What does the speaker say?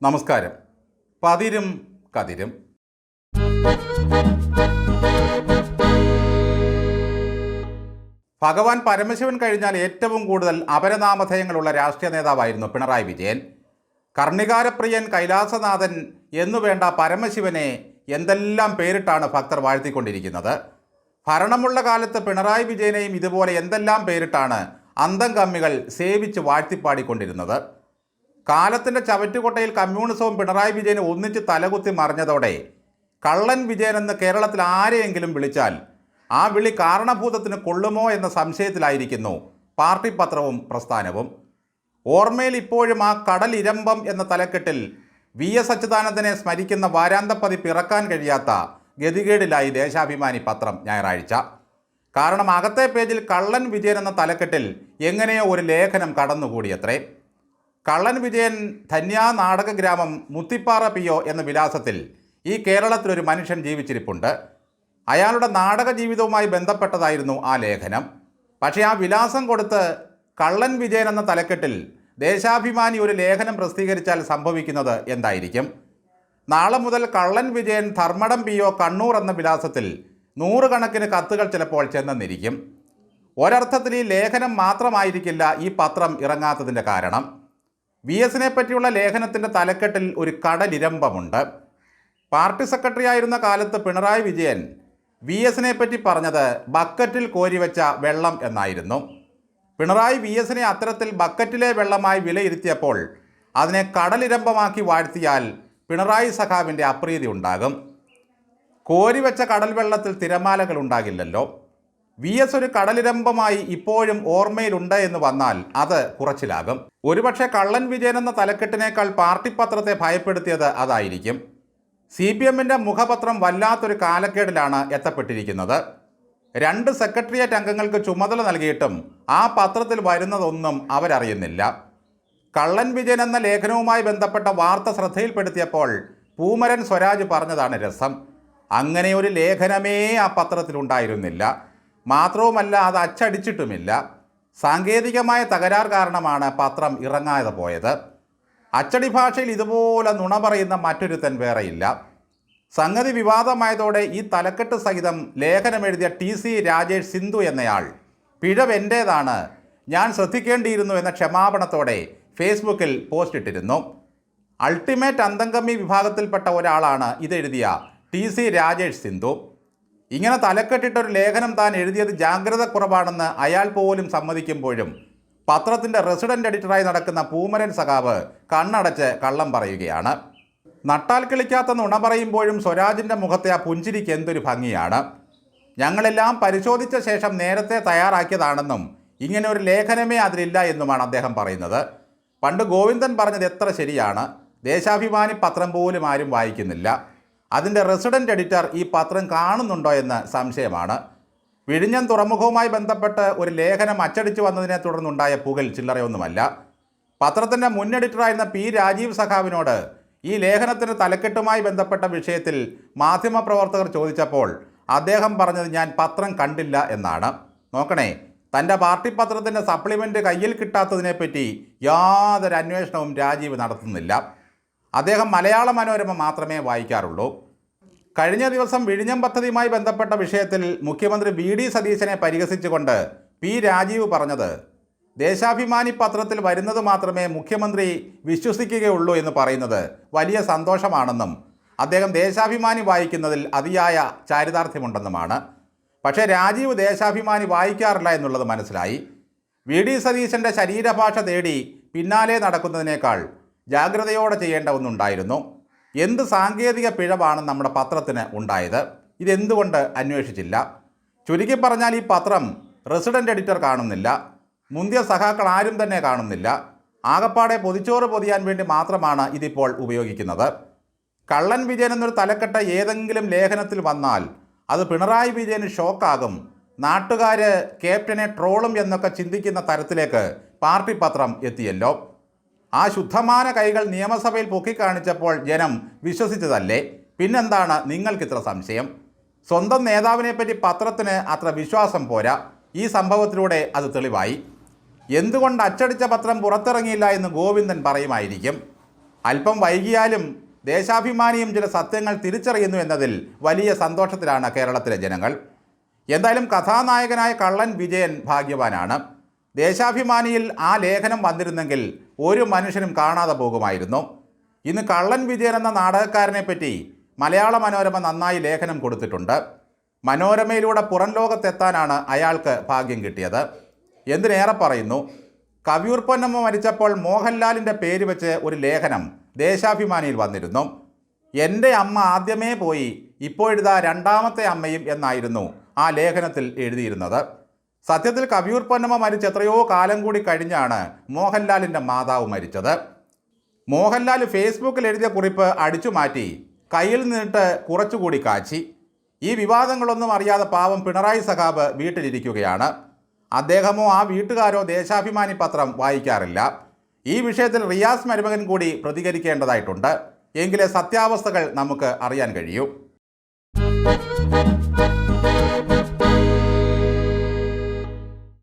നമസ്കാരം. പതിരും കതിരും. ഭഗവാൻ പരമശിവൻ കഴിഞ്ഞാൽ ഏറ്റവും കൂടുതൽ അപരനാമധേയങ്ങളുള്ള രാഷ്ട്രീയ നേതാവായിരുന്നു പിണറായി വിജയൻ. കർണികാരപ്രിയൻ, കൈലാസനാഥൻ എന്നുവേണ്ട പരമശിവനെ എന്തെല്ലാം പേരിട്ടാണ് ഭക്തർ വാഴ്ത്തിക്കൊണ്ടിരിക്കുന്നത്. ഭരണമുള്ള കാലത്ത് പിണറായി വിജയനെയും ഇതുപോലെ എന്തെല്ലാം പേരിട്ടാണ് അന്തം കമ്മികൾ സേവിച്ച് വാഴ്ത്തിപ്പാടിക്കൊണ്ടിരുന്നത്. കാലത്തിൻ്റെ ചവറ്റുകൊട്ടയിൽ കമ്മ്യൂണിസവും പിണറായി വിജയനെ ഒന്നിച്ച് തലകുത്തി മറിഞ്ഞതോടെ കള്ളൻ വിജയനെന്ന് കേരളത്തിൽ ആരെയെങ്കിലും വിളിച്ചാൽ ആ വിളി കാരണഭൂതത്തിന് കൊള്ളുമോ എന്ന സംശയത്തിലായിരിക്കുന്നു പാർട്ടി പത്രവും പ്രസ്ഥാനവും. ഓർമ്മയിൽ ഇപ്പോഴും ആ കടലിരമ്പം എന്ന തലക്കെട്ടിൽ VS അച്യുതാനന്ദനെ സ്മരിക്കുന്ന വാരാന്തപ്പതിപ്പ് ഇറക്കാൻ കഴിയാത്ത ഗതികേടിലായി ദേശാഭിമാനി പത്രം ഞായറാഴ്ച. കാരണം അകത്തെ പേജിൽ കള്ളൻ വിജയൻ എന്ന തലക്കെട്ടിൽ എങ്ങനെയോ ഒരു ലേഖനം കടന്നുകൂടിയത്രേ. കള്ളൻ വിജയൻ ധന്യാ നാടകഗ്രാമം മുത്തിപ്പാറ PO എന്ന വിലാസത്തിൽ ഈ കേരളത്തിലൊരു മനുഷ്യൻ ജീവിച്ചിരിപ്പുണ്ട്. അയാളുടെ നാടക ജീവിതവുമായി ബന്ധപ്പെട്ടതായിരുന്നു ആ ലേഖനം. പക്ഷേ ആ വിലാസം കൊടുത്ത് കള്ളൻ വിജയൻ എന്ന തലക്കെട്ടിൽ ദേശാഭിമാനി ഒരു ലേഖനം പ്രസിദ്ധീകരിച്ചാൽ സംഭവിക്കുന്നത് എന്തായിരിക്കും? നാളെ മുതൽ കള്ളൻ വിജയൻ ധർമ്മടം PO കണ്ണൂർ എന്ന വിലാസത്തിൽ നൂറുകണക്കിന് കത്തുകൾ ചിലപ്പോൾ ചെന്നെന്നിരിക്കും. ഒരർത്ഥത്തിൽ ഈ ലേഖനം മാത്രമായിരിക്കില്ല ഈ പത്രം ഇറങ്ങാത്തതിൻ്റെ കാരണം. VSനെ പറ്റിയുള്ള ലേഖനത്തിൻ്റെ തലക്കെട്ടിൽ ഒരു കടലിരമ്പമുണ്ട്. പാർട്ടി സെക്രട്ടറി ആയിരുന്ന കാലത്ത് പിണറായി വിജയൻ VSനെ പറ്റി പറഞ്ഞത് ബക്കറ്റിൽ കോരിവെച്ച വെള്ളം എന്നായിരുന്നു. പിണറായി VSനെ അത്തരത്തിൽ ബക്കറ്റിലെ വെള്ളമായി വിലയിരുത്തിയപ്പോൾ അതിനെ കടലിരമ്പമാക്കി വാഴ്ത്തിയാൽ പിണറായി സഖാവിൻ്റെ അപ്രീതി ഉണ്ടാകും. കോരിവെച്ച കടൽ വെള്ളത്തിൽ തിരമാലകൾ ഉണ്ടാകില്ലല്ലോ. VS ഒരു കടലിരമ്പമായി ഇപ്പോഴും ഓർമ്മയിലുണ്ട് എന്ന് വന്നാൽ അത് കുറച്ചിലാകും. ഒരുപക്ഷെ കള്ളൻ വിജയൻ എന്ന തലക്കെട്ടിനേക്കാൾ പാർട്ടി പത്രത്തെ ഭയപ്പെടുത്തിയത് അതായിരിക്കും. CPMൻ്റെ മുഖപത്രം വല്ലാത്തൊരു കാലക്കേടിലാണ് എത്തപ്പെട്ടിരിക്കുന്നത്. 2 സെക്രട്ടേറിയറ്റ് അംഗങ്ങൾക്ക് ചുമതല നൽകിയിട്ടും ആ പത്രത്തിൽ വരുന്നതൊന്നും അവരറിയുന്നില്ല. കള്ളൻ വിജയൻ എന്ന ലേഖനവുമായി ബന്ധപ്പെട്ട വാർത്ത ശ്രദ്ധയിൽപ്പെടുത്തിയപ്പോൾ പൂമരൻ സ്വരാജ് പറഞ്ഞതാണ് രസം. അങ്ങനെ ഒരു ലേഖനമേ ആ പത്രത്തിലുണ്ടായിരുന്നില്ല. മാത്രവുമല്ല, അത് അച്ചടിച്ചിട്ടുമില്ല. സാങ്കേതികമായ തകരാർ കാരണമാണ് പത്രം ഇറങ്ങാതെ പോയത്. അച്ചടി ഭാഷയിൽ ഇതുപോലെ നുണ പറയുന്ന മറ്റൊരുത്തൻ വേറെയില്ല. സംഗതി വിവാദമായതോടെ ഈ തലക്കെട്ട് സഹിതം ലേഖനമെഴുതിയ TC രാജേഷ് സിന്ധു എന്നയാൾ പിഴവ് എൻ്റേതാണ്, ഞാൻ ശ്രദ്ധിക്കേണ്ടിയിരുന്നു എന്ന ക്ഷമാപണത്തോടെ ഫേസ്ബുക്കിൽ പോസ്റ്റ് ഇട്ടിരുന്നു. അൾട്ടിമേറ്റ് അന്തംകമ്മി വിഭാഗത്തിൽപ്പെട്ട ഒരാളാണ് ഇതെഴുതിയ TC രാജേഷ് സിന്ധു. ഇങ്ങനെ തലക്കെട്ടിട്ടൊരു ലേഖനം താൻ എഴുതിയത് ജാഗ്രത കുറവാണെന്ന് അയാൾ പോലും സമ്മതിക്കുമ്പോഴും പത്രത്തിൻ്റെ റെസിഡൻ്റ് എഡിറ്ററായി നടക്കുന്ന പൂമരൻ സഖാവ് കണ്ണടച്ച് കള്ളം പറയുകയാണ്. നട്ടാൽ കിളിക്കാത്ത നുണ പറയുമ്പോഴും സ്വരാജിൻ്റെ മുഖത്തെ ആ പുഞ്ചിരിക്ക് എന്തൊരു ഭംഗിയാണ്. ഞങ്ങളെല്ലാം പരിശോധിച്ച ശേഷം നേരത്തെ തയ്യാറാക്കിയതാണെന്നും ഇങ്ങനെ ഒരു ലേഖനമേ അതിലില്ല എന്നുമാണ് അദ്ദേഹം പറയുന്നത്. പണ്ട് ഗോവിന്ദൻ പറഞ്ഞത് എത്ര ശരിയാണ്. ദേശാഭിമാനി പത്രം പോലും ആരും വായിക്കുന്നില്ല. അതിൻ്റെ റെസിഡൻ്റ് എഡിറ്റർ ഈ പത്രം കാണുന്നുണ്ടോ എന്ന് സംശയമാണ്. വിഴിഞ്ഞം തുറമുഖവുമായി ബന്ധപ്പെട്ട് ഒരു ലേഖനം അച്ചടിച്ചു വന്നതിനെ തുടർന്നുണ്ടായ പുകൽ ചില്ലറയൊന്നുമല്ല. പത്രത്തിൻ്റെ മുൻ എഡിറ്ററായിരുന്ന P രാജീവ് സഖാവിനോട് ഈ ലേഖനത്തിന് തലക്കെട്ടുമായി ബന്ധപ്പെട്ട വിഷയത്തിൽ മാധ്യമപ്രവർത്തകർ ചോദിച്ചപ്പോൾ അദ്ദേഹം പറഞ്ഞത് ഞാൻ പത്രം കണ്ടില്ല എന്നാണ്. നോക്കണേ, തൻ്റെ പാർട്ടി പത്രത്തിൻ്റെ സപ്ലിമെൻ്റ് കയ്യിൽ കിട്ടാത്തതിനെപ്പറ്റി യാതൊരു അന്വേഷണവും രാജീവ് നടത്തുന്നില്ല. അദ്ദേഹം മലയാള മനോരമ മാത്രമേ വായിക്കാറുള്ളൂ. കഴിഞ്ഞ ദിവസം വിഴിഞ്ഞം പദ്ധതിയുമായി ബന്ധപ്പെട്ട വിഷയത്തിൽ മുഖ്യമന്ത്രി VD സതീശനെ പരിഹസിച്ചുകൊണ്ട് P രാജീവ് പറഞ്ഞത് ദേശാഭിമാനി പത്രത്തിൽ വരുന്നത് മാത്രമേ മുഖ്യമന്ത്രി വിശ്വസിക്കുകയുള്ളൂ എന്ന് പറയുന്നത് വലിയ സന്തോഷമാണെന്നും അദ്ദേഹം ദേശാഭിമാനി വായിക്കുന്നതിൽ അതിയായ ചാരിതാർത്ഥ്യമുണ്ടെന്നുമാണ്. പക്ഷേ രാജീവ് ദേശാഭിമാനി വായിക്കാറില്ല എന്നുള്ളത് മനസ്സിലായി. VD സതീശൻ്റെ ശരീരഭാഷ തേടി പിന്നാലെ നടക്കുന്നതിനേക്കാൾ ജാഗ്രതയോടെ ചെയ്യേണ്ട ഒന്നുണ്ടായിരുന്നു. എന്ത് സാങ്കേതിക പിഴവാണ് നമ്മുടെ പത്രത്തിന് ഉണ്ടായത്? ഇതെന്തുകൊണ്ട് അന്വേഷിച്ചില്ല? ചുരുക്കി പറഞ്ഞാൽ ഈ പത്രം റെസിഡൻ്റ് എഡിറ്റർ കാണുന്നില്ല, മുന്തിയ സഖാക്കൾ ആരും തന്നെ കാണുന്നില്ല. ആകപ്പാടെ പൊതിച്ചോറ് പൊതിയാൻ വേണ്ടി മാത്രമാണ് ഇതിപ്പോൾ ഉപയോഗിക്കുന്നത്. കള്ളൻ വിജയൻ എന്നൊരു തലക്കെട്ട് ഏതെങ്കിലും ലേഖനത്തിൽ വന്നാൽ അത് പിണറായി വിജയന് ഷോക്കാകും. നാട്ടുകാർ ക്യാപ്റ്റനെ ട്രോളും എന്നൊക്കെ ചിന്തിക്കുന്ന തരത്തിലേക്ക് പാർട്ടി പത്രം എത്തിയല്ലോ. ആ ശുദ്ധമാന കൈകൾ നിയമസഭയിൽ പൊക്കിക്കാണിച്ചപ്പോൾ ജനം വിശ്വസിച്ചതല്ലേ? പിന്നെന്താണ് നിങ്ങൾക്കിത്ര സംശയം? സ്വന്തം നേതാവിനെപ്പറ്റി പത്രത്തിന് അത്ര വിശ്വാസം പോരാ. ഈ സംഭവത്തിലൂടെ അത് തെളിവായി. എന്തുകൊണ്ട് അച്ചടിച്ച പത്രം പുറത്തിറങ്ങിയില്ല എന്ന് ഗോവിന്ദൻ പറയുമായിരിക്കും. അല്പം വൈകിയാലും ദേശാഭിമാനിയും ചില സത്യങ്ങൾ തിരിച്ചറിയുന്നു എന്നതിൽ വലിയ സന്തോഷത്തിലാണ് കേരളത്തിലെ ജനങ്ങൾ. എന്തായാലും കഥാനായകനായ കള്ളൻ വിജയൻ ഭാഗ്യവാനാണ്. ദേശാഭിമാനിയിൽ ആ ലേഖനം വന്നിരുന്നെങ്കിൽ ഒരു മനുഷ്യനും കാണാതെ പോകുമായിരുന്നു. ഇന്ന് കള്ളൻ വിജയൻ എന്ന നാടകക്കാരനെ പറ്റി മലയാള മനോരമ നന്നായി ലേഖനം കൊടുത്തിട്ടുണ്ട്. മനോരമയിലൂടെ പുറം ലോകത്തെത്താനാണ് അയാൾക്ക് ഭാഗ്യം കിട്ടിയത്. എന്തിനേറെ പറയുന്നു, കവിയൂർ പൊന്നമ്മ മരിച്ചപ്പോൾ മോഹൻലാലിൻ്റെ പേര് വെച്ച് ഒരു ലേഖനം ദേശാഭിമാനിയിൽ വന്നിരുന്നു. എൻ്റെ അമ്മ ആദ്യമേ പോയി, ഇപ്പോഴിതാ രണ്ടാമത്തെ അമ്മയും എന്നായിരുന്നു ആ ലേഖനത്തിൽ എഴുതിയിരുന്നത്. സത്യത്തിൽ കവിയൂർ പൊന്നമ്മ മരിച്ച് എത്രയോ കാലം കൂടി കഴിഞ്ഞാണ് മോഹൻലാലിൻ്റെ മാതാവ് മരിച്ചത്. മോഹൻലാൽ ഫേസ്ബുക്കിൽ എഴുതിയ കുറിപ്പ് അടിച്ചു മാറ്റി കയ്യിൽ നിന്നിട്ട് കുറച്ചുകൂടി കാച്ചി. ഈ വിവാദങ്ങളൊന്നും അറിയാതെ പാവം പിണറായി സഖാബ് വീട്ടിലിരിക്കുകയാണ്. അദ്ദേഹമോ ആ വീട്ടുകാരോ ദേശാഭിമാനി പത്രം വായിക്കാറില്ല. ഈ വിഷയത്തിൽ റിയാസ് മരുമകൻ കൂടി പ്രതികരിക്കേണ്ടതായിട്ടുണ്ട്. എങ്കിലേ സത്യാവസ്ഥകൾ നമുക്ക് അറിയാൻ കഴിയൂ.